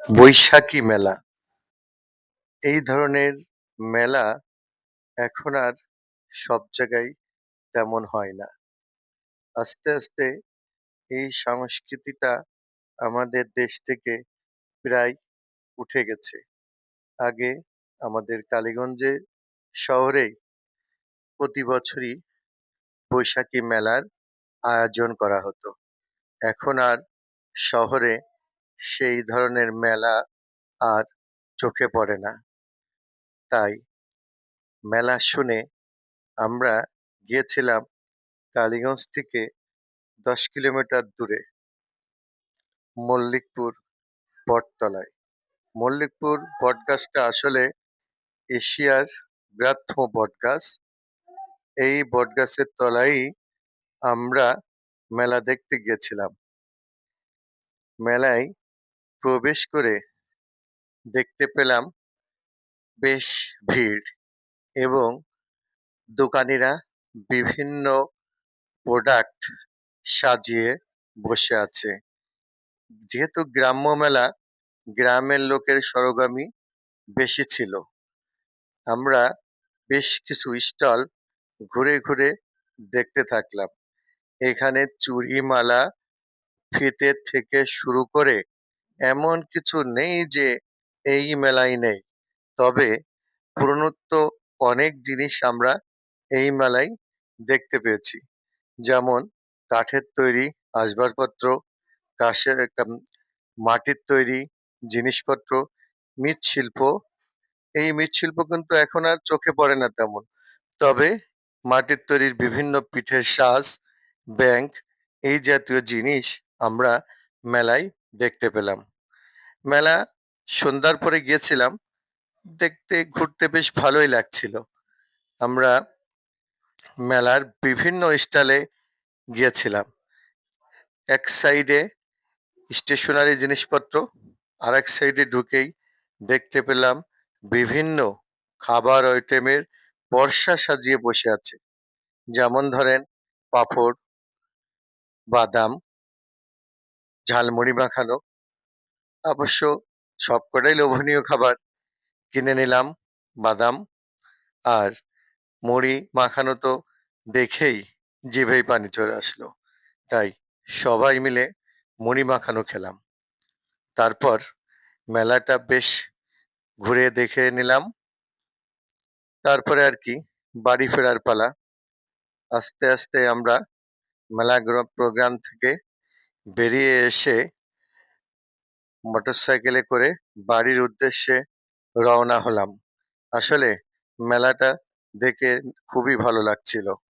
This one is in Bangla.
বৈশাখী মেলা এই ধরনের মেলা এখন আর সব জায়গায় তেমন হয় না। আস্তে আস্তে এই সংস্কৃতিটা আমাদের দেশ থেকে প্রায় উঠে গেছে। আগে আমাদের কালীগঞ্জে শহরেই প্রতি বছরই বৈশাখী মেলার আয়োজন করা হতো। এখন আর শহরে সেই ধরনের মেলা আর চোখে পড়ে না। তাই মেলা শুনে আমরা গিয়েছিলাম কালীগঞ্জ থেকে ১০ কিলোমিটার দূরে মল্লিকপুর বটতলায়। মল্লিকপুর বটগাছটা আসলে এশিয়ার বৃহত্তম বটগাছ। এই বটগাছের তলায়ই আমরা মেলা দেখতে গিয়েছিলাম। মেলায় প্রবেশ করে দেখতে পেলাম বেশ ভিড় এবং দোকানিরা বিভিন্ন প্রোডাক্ট সাজিয়ে বসে আছে। যেহেতু গ্রাম্য মেলা, গ্রামের লোকের সরগরমি বেশি ছিল। আমরা বেশ কিছু স্টল ঘুরে ঘুরে দেখতে থাকলাম। এখানে চুড়ি মালা ফিতে থেকে শুরু করে এমন কিছু নেই যে এই মেলায় নেই। তবে পুরনোত্ব অনেক জিনিস আমরা এই মেলায় দেখতে পেয়েছি। যেমন কাঠের তৈরি আসবাবপত্র, কাঁসের মাটির তৈরি জিনিসপত্র, মৃৎশিল্প। এই মৃৎশিল্প কিন্তু এখন আর চোখে পড়ে না তেমন। তবে মাটির তৈরির বিভিন্ন পিঠের সাজ, ব্যাংক এই জাতীয় জিনিস আমরা মেলায় দেখতে পেলাম। মেলা সন্ধ্যার পরে গিয়েছিলাম, দেখতে ঘুরতে বেশ ভালোই লাগছিল। আমরা মেলার বিভিন্ন স্টলে গিয়েছিলাম। এক সাইডে স্টেশনারি জিনিসপত্র, আর এক সাইডে ঢুকেই দেখতে পেলাম বিভিন্ন খাবার আইটেমের পরশা সাজিয়ে বসে আছে। যেমন ধরেন পাঁপড়, বাদাম, ঝালমুড়ি মাখানো। অবশ্য সবকটাই লোভনীয় খাবার। কিনে নিলাম বাদাম আর মুড়ি মাখানো, তো দেখেই জিভেই পানি চলে আসলো। তাই সবাই মিলে মুড়ি মাখানো খেলাম। তারপর মেলাটা বেশ ঘুরে দেখে নিলাম। তারপরে আর কি বাড়ি ফেরার পালা। আস্তে আস্তে আমরা মেলা প্রোগ্রাম থেকে বেরিয়ে এসে মোটরসাইকেলে করে বাড়ির উদ্দেশ্যে রওনা হলাম। আসলে মেলাটা দেখে খুবই ভালো লাগছিল।